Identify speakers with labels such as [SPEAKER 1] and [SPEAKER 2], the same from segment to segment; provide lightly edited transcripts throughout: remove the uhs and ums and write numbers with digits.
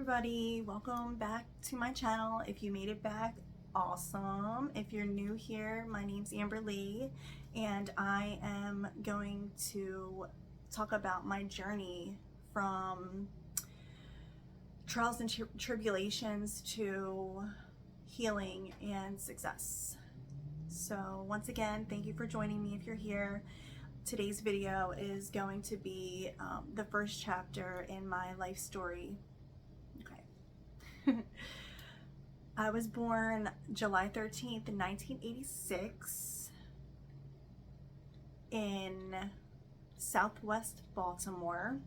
[SPEAKER 1] everybody, welcome back to my channel. If you made it back, awesome. If you're new here, my name's Amber Lee and I am going to talk about my journey from trials and tribulations to healing and success. So once again, thank you for joining me if you're here. Today's video is going to be the first chapter in my life story. I was born July 13th, 1986 in Southwest Baltimore.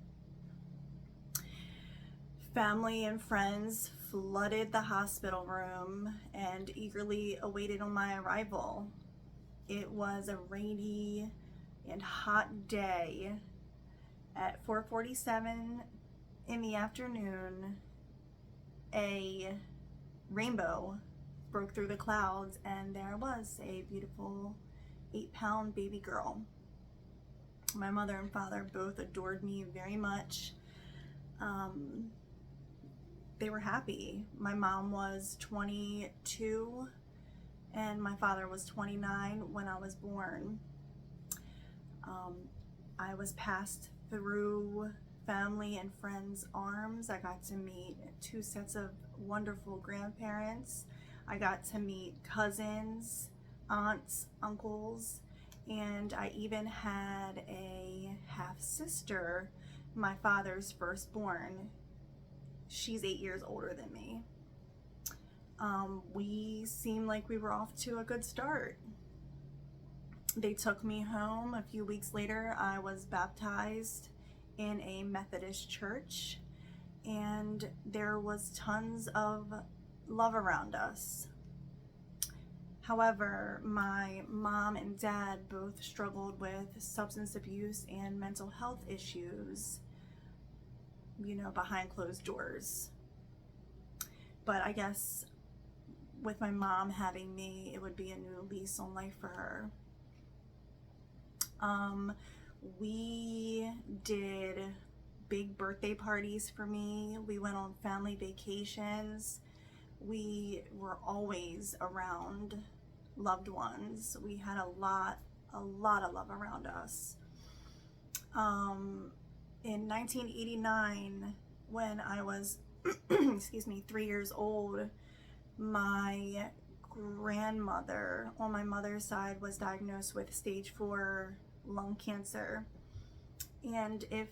[SPEAKER 1] Family and friends flooded the hospital room and eagerly awaited on my arrival. It was a rainy and hot day. At 4:47 in the afternoon, a rainbow broke through the clouds and there was a beautiful 8-pound baby girl. My mother and father both adored me very much. They were happy. My mom was 22 and my father was 29 when I was born. I was passed through family and friends' arms. I got to meet 2 sets of wonderful grandparents. I got to meet cousins, aunts, uncles, and I even had a half-sister, my father's firstborn. She's 8 years older than me. We seemed like we were off to a good start. They took me home. A few weeks later, I was baptized in a Methodist church, and there was tons of love around us. However, my mom and dad both struggled with substance abuse and mental health issues, behind closed doors. But I guess with my mom having me, it would be a new lease on life for her. We did big birthday parties for me. We went on family vacations. We were always around loved ones. We had a lot of love around us. In 1989, when I was, 3 years old, my grandmother on my mother's side was diagnosed with stage 4 lung cancer. And if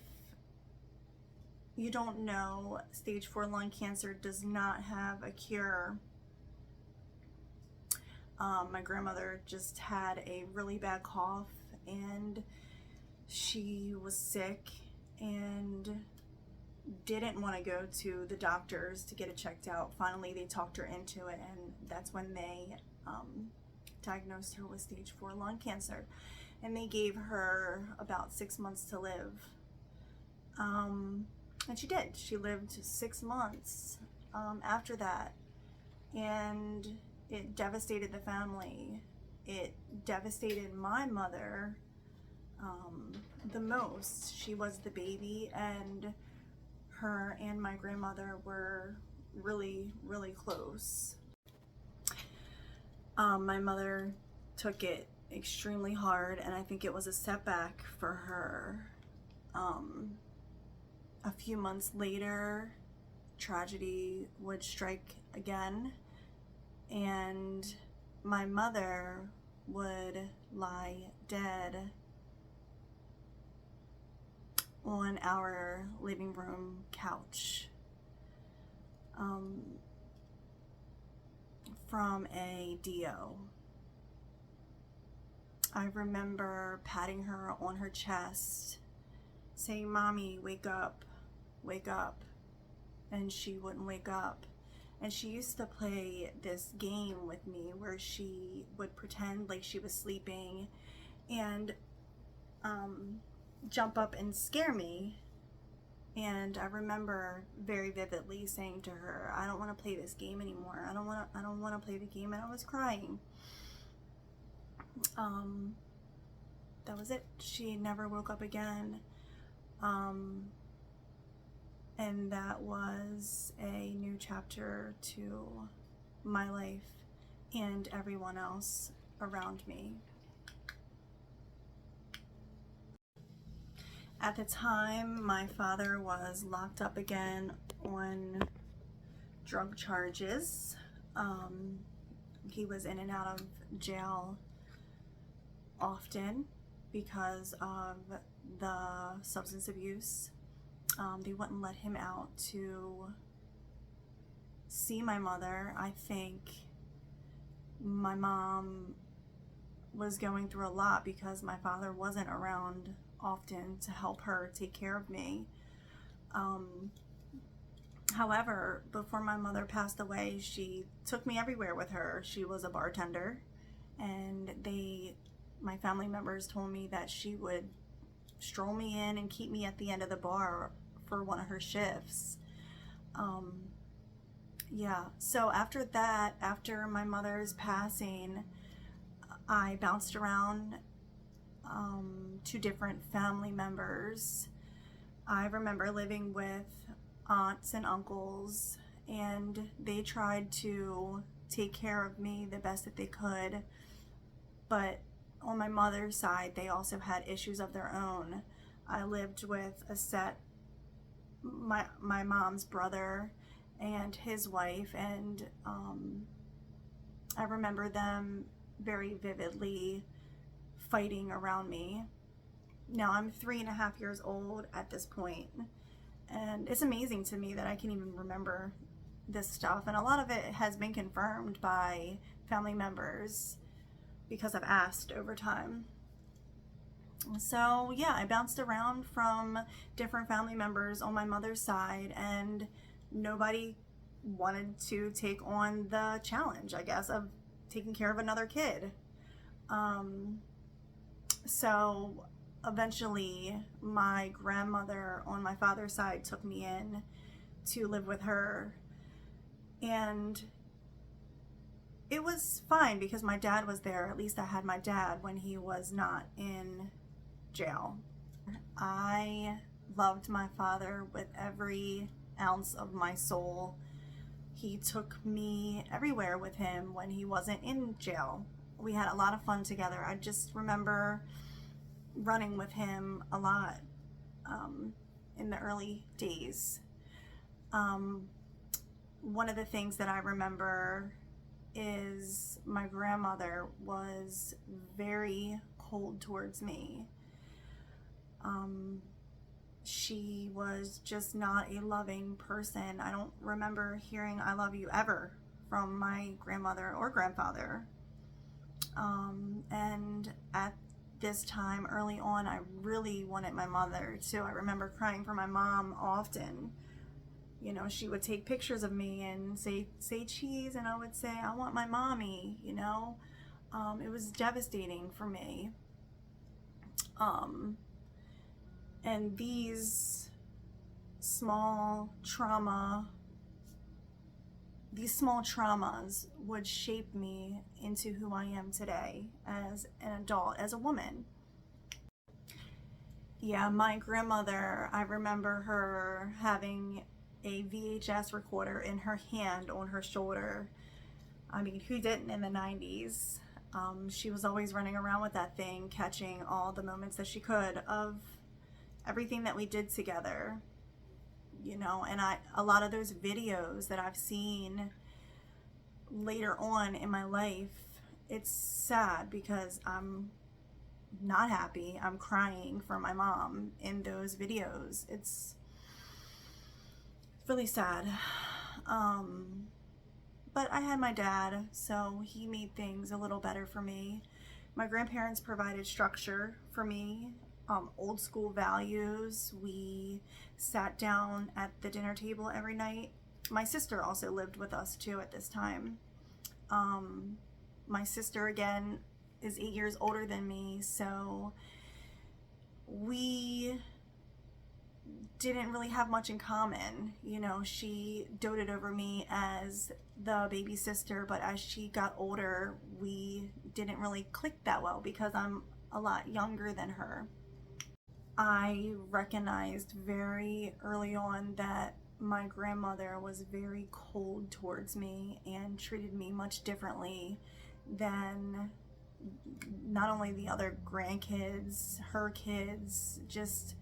[SPEAKER 1] you don't know, stage 4 lung cancer does not have a cure. My grandmother just had a really bad cough and she was sick and didn't want to go to the doctors to get it checked out. Finally, they talked her into it, and that's when they diagnosed her with stage 4 lung cancer. And they gave her about 6 months to live. And she did. She lived 6 months after that. And it devastated the family. It devastated my mother the most. She was the baby, and her and my grandmother were really, really close. My mother took it extremely hard, and I think it was a setback for her. A few months later, tragedy would strike again, and my mother would lie dead on our living room couch from a DO. I remember patting her on her chest, saying, "Mommy, wake up, wake up," and she wouldn't wake up. And she used to play this game with me where she would pretend like she was sleeping and jump up and scare me. And I remember very vividly saying to her, "I don't want to play this game anymore. I don't want to play the game," and I was crying. That was it. She never woke up again. And that was a new chapter to my life and everyone else around me. At the time, my father was locked up again on drug charges. He was in and out of jail often because of the substance abuse. They wouldn't let him out to see my mother. I think my mom was going through a lot because my father wasn't around often to help her take care of me. However, before my mother passed away, she took me everywhere with her. She was a bartender, and my family members told me that she would stroll me in and keep me at the end of the bar for one of her shifts. Yeah, so after that, after my mother's passing, I bounced around to different family members. I remember living with aunts and uncles, and they tried to take care of me the best that they could, but on my mother's side, they also had issues of their own. I lived with my mom's brother and his wife, and I remember them very vividly fighting around me. Now I'm 3.5 years old at this point, and it's amazing to me that I can even remember this stuff, and a lot of it has been confirmed by family members because I've asked over time. So yeah, I bounced around from different family members on my mother's side, and nobody wanted to take on the challenge, I guess, of taking care of another kid. So eventually my grandmother on my father's side took me in to live with her, and it was fine because my dad was there. At least I had my dad when he was not in jail. I loved my father with every ounce of my soul. He took me everywhere with him when he wasn't in jail. We had a lot of fun together. I just remember running with him a lot in the early days. One of the things that I remember is my grandmother was very cold towards me. She was just not a loving person. I don't remember hearing "I love you" ever from my grandmother or grandfather. And at this time, early on, I really wanted my mother too. I remember crying for my mom often. You know, she would take pictures of me and say cheese, and I would say, "I want my mommy," you know. It was devastating for me. And these small traumas would shape me into who I am today as an adult, as a woman. Yeah, my grandmother, I remember her having a VHS recorder in her hand on her shoulder. I mean, who didn't in the 90s? She was always running around with that thing, catching all the moments that she could of everything that we did together, you know. And a lot of those videos that I've seen later on in my life, it's sad because I'm not happy. I'm crying for my mom in those videos. It's really sad. But I had my dad, so he made things a little better for me. My grandparents provided structure for me, old school values. We sat down at the dinner table every night. My sister also lived with us too at this time. My sister, again, is 8 years older than me, so we didn't really have much in common. You know, she doted over me as the baby sister, but as she got older, we didn't really click that well because I'm a lot younger than her. I recognized very early on that my grandmother was very cold towards me and treated me much differently than not only the other grandkids, her kids, just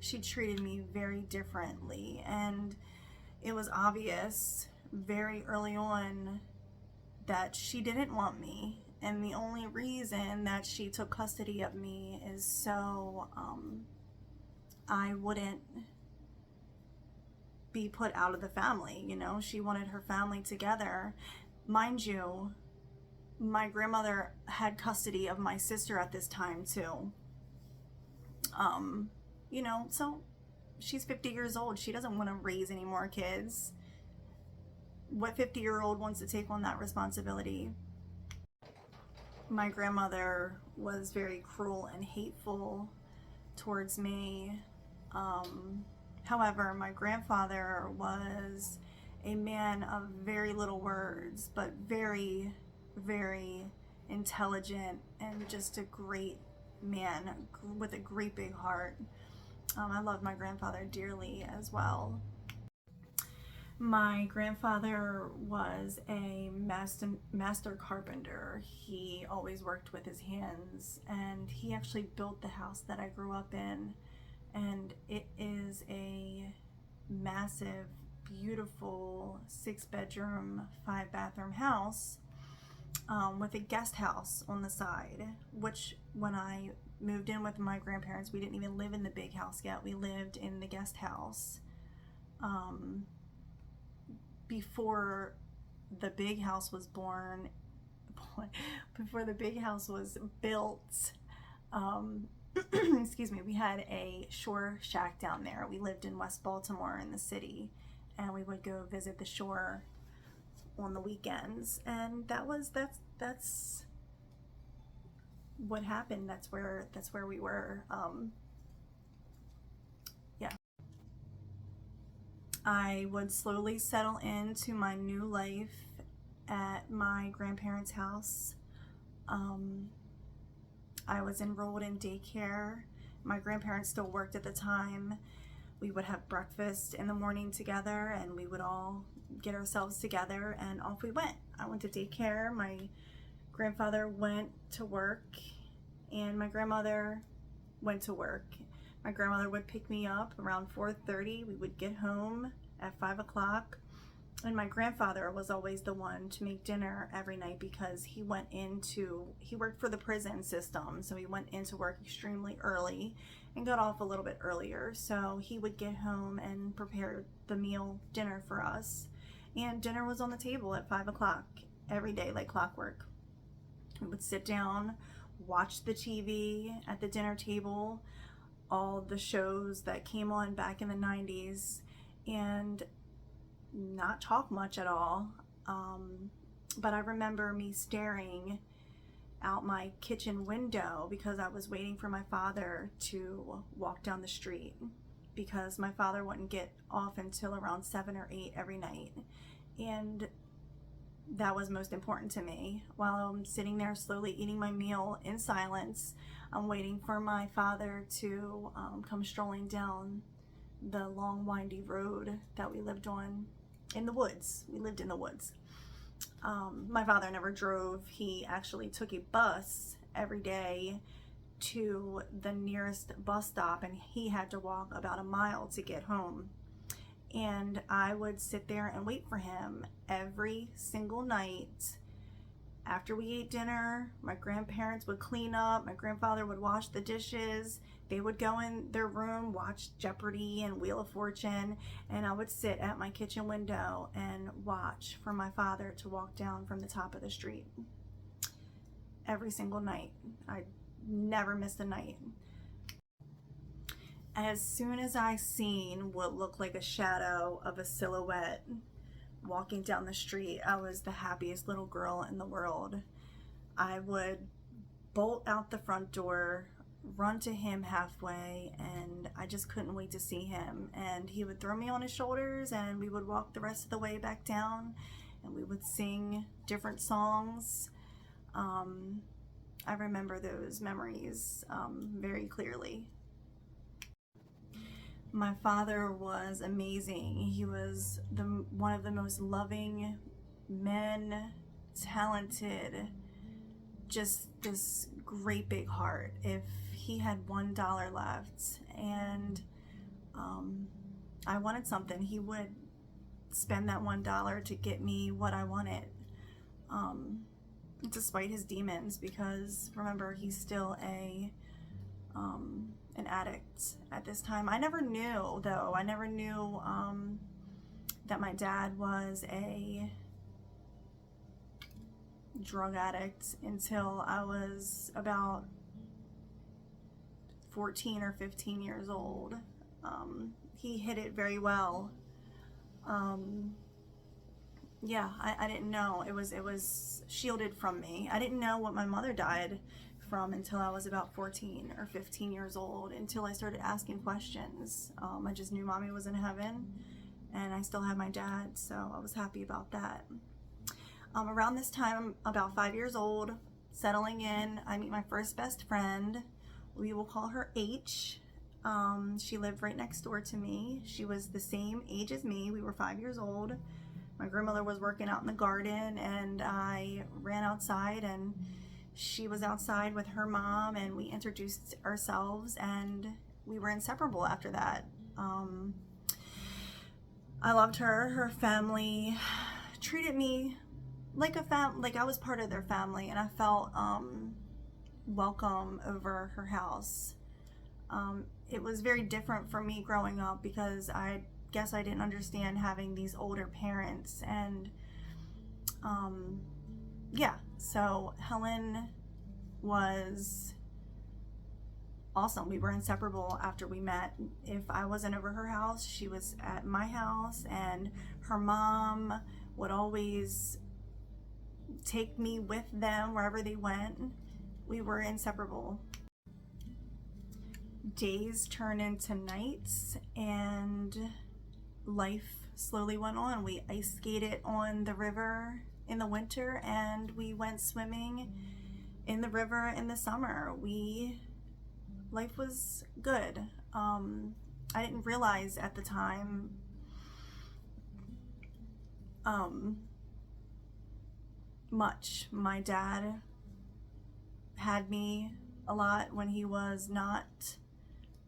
[SPEAKER 1] she treated me very differently. And it was obvious very early on that she didn't want me. And the only reason that she took custody of me is so I wouldn't be put out of the family. You know, she wanted her family together. Mind you, my grandmother had custody of my sister at this time too. You know, so she's 50 years old. She doesn't want to raise any more kids. What 50-year-old wants to take on that responsibility? My grandmother was very cruel and hateful towards me. However, my grandfather was a man of very little words, but very, very intelligent and just a great man with a great big heart. I love my grandfather dearly as well. My grandfather was a master carpenter. He always worked with his hands, and he actually built the house that I grew up in. And it is a massive, beautiful 6-bedroom, 5-bathroom house with a guest house on the side, which when I moved in with my grandparents, we didn't even live in the big house yet. We lived in the guest house. Before the big house was born, before the big house was built, excuse me, we had a shore shack down there. We lived in West Baltimore in the city, and we would go visit the shore on the weekends, and that's what happened. That's where we were. Yeah. I would slowly settle into my new life at my grandparents' house. I was enrolled in daycare. My grandparents still worked at the time. We would have breakfast in the morning together, and we would all get ourselves together, and off we went. I went to daycare. My grandfather went to work, and my grandmother went to work. My grandmother would pick me up around 4:30. We would get home at 5 o'clock. And my grandfather was always the one to make dinner every night because he worked for the prison system. So he went into work extremely early and got off a little bit earlier. So he would get home and prepare the meal dinner for us. And dinner was on the table at 5 o'clock every day, like clockwork. We would sit down, watch the TV at the dinner table, all the shows that came on back in the 90s, and not talk much at all. But I remember me staring out my kitchen window because I was waiting for my father to walk down the street, because my father wouldn't get off until around 7 or 8 every night. And that was most important to me. While I'm sitting there slowly eating my meal in silence, I'm waiting for my father to come strolling down the long windy road that we lived on in the woods. We lived in the woods. My father never drove. He actually took a bus every day to the nearest bus stop, and he had to walk about a mile to get home. And I would sit there and wait for him every single night. After we ate dinner, my grandparents would clean up, my grandfather would wash the dishes, they would go in their room, watch Jeopardy and Wheel of Fortune, and I would sit at my kitchen window and watch for my father to walk down from the top of the street. Every single night. I never missed a night. As soon as I seen what looked like a shadow of a silhouette walking down the street, I was the happiest little girl in the world. I would bolt out the front door, run to him halfway, and I just couldn't wait to see him. And he would throw me on his shoulders, and we would walk the rest of the way back down, and we would sing different songs. I remember those memories very clearly. My father was amazing. He was one of the most loving men, talented, just this great big heart. If he had $1 left and I wanted something, he would spend that $1 to get me what I wanted, despite his demons, because remember, he's still an addict at this time. I never knew, though. I never knew that my dad was a drug addict until I was about 14 or 15 years old. He hid it very well. Yeah, I didn't know. It was shielded from me. I didn't know what my mother died from until I was about 14 or 15 years old, until I started asking questions. I just knew mommy was in heaven and I still had my dad, so I was happy about that. Around this time, I'm about 5 years old, settling in, I meet my first best friend. We will call her H. She lived right next door to me. She was the same age as me. We were 5 years old. My grandmother was working out in the garden and I ran outside, and she was outside with her mom, and we introduced ourselves and we were inseparable after that. I loved her. Her family treated me like like I was part of their family, and I felt welcome over her house. It was very different for me growing up because I guess I didn't understand having these older parents, and yeah, so Helen was awesome. We were inseparable after we met. If I wasn't over her house, she was at my house, and her mom would always take me with them wherever they went. We were inseparable. Days turned into nights and life slowly went on. We ice skated on the river in the winter and we went swimming in the river in the summer. Life was good. I didn't realize at the time much. My dad had me a lot when he was not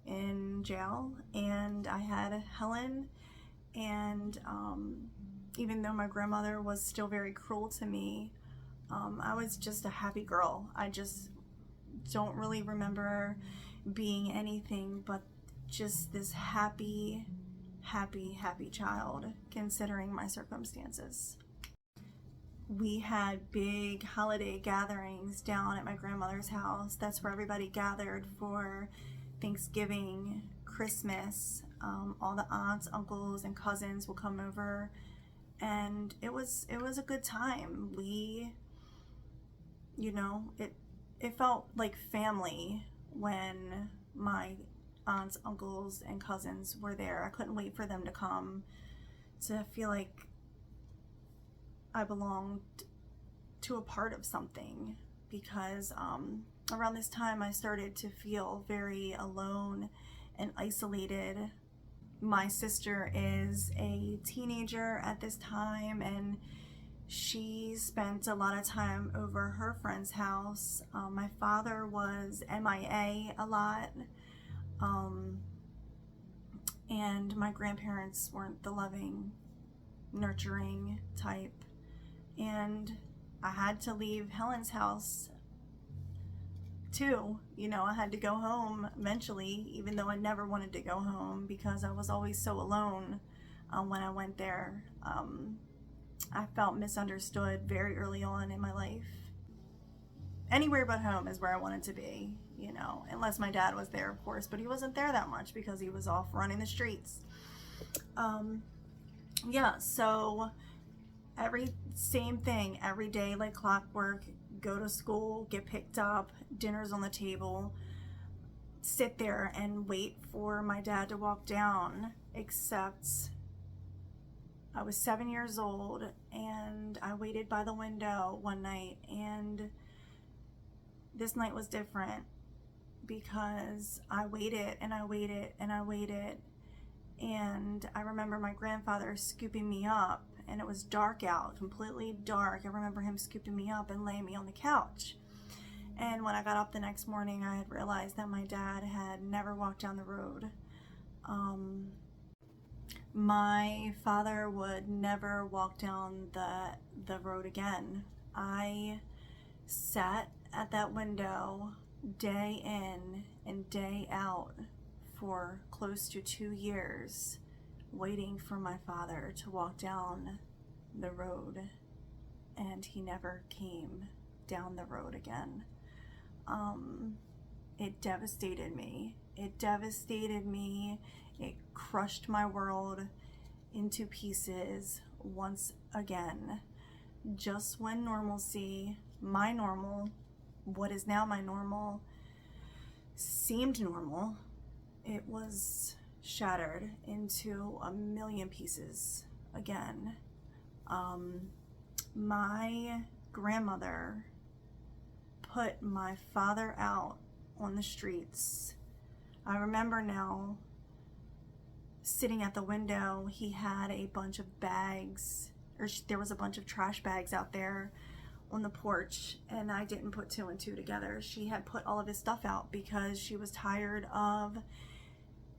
[SPEAKER 1] in jail, and I had Helen, and even though my grandmother was still very cruel to me, I was just a happy girl. I just don't really remember being anything but just this happy child, considering my circumstances. We had big holiday gatherings down at my grandmother's house. That's where everybody gathered for Thanksgiving, Christmas. All the aunts, uncles, and cousins will come over, and it was a good time. It felt like family when my aunts, uncles, and cousins were there. I couldn't wait for them to come, to feel like I belonged to a part of something, because around this time I started to feel very alone and isolated. My sister is a teenager at this time, and she spent a lot of time over her friend's house. My father was MIA a lot, and my grandparents weren't the loving, nurturing type. And I had to leave Helen's house too. I had to go home eventually, even though I never wanted to go home because I was always so alone when I went there. I felt misunderstood very early on in my life. Anywhere but home is where I wanted to be, unless my dad was there, of course, but he wasn't there that much because he was off running the streets. So same thing every day, like clockwork. Go to school, get picked up, dinner's on the table, sit there and wait for my dad to walk down. Except I was 7 years old and I waited by the window one night, and this night was different because I waited and I waited and I waited, And I remember my grandfather scooping me up, and it was dark out, completely dark. I remember him scooping me up and laying me on the couch. And when I got up the next morning, I had realized that my dad had never walked down the road. My father would never walk down the road again. I sat at that window day in and day out for close to 2 years, waiting for my father to walk down the road, and he never came down the road again. It devastated me. It devastated me. It crushed my world into pieces once again. Just when normalcy, my normal, what is now my normal, seemed normal, it was shattered into a million pieces again. My grandmother put my father out on the streets. I remember now sitting at the window. He had a bunch of bags, or there was a bunch of trash bags out there on the porch, and I didn't put two and two together. She had put all of his stuff out because she was tired of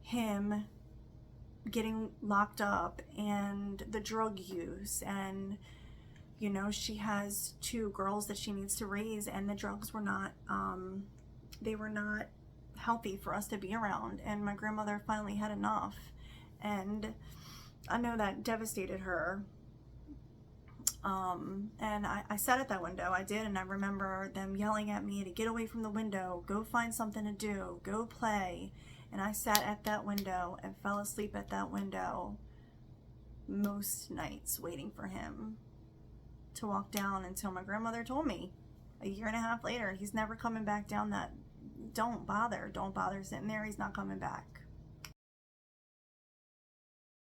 [SPEAKER 1] him getting locked up and the drug use, and you know, she has 2 girls that she needs to raise, and the drugs were not they were not healthy for us to be around, and my grandmother finally had enough. And I know that devastated her. And I sat at that window. I did, and I remember them yelling at me to get away from the window, go find something to do, go play. And I sat at that window and fell asleep at that window most nights, waiting for him to walk down, until my grandmother told me a year and a half later, he's never coming back down that, don't bother sitting there, he's not coming back.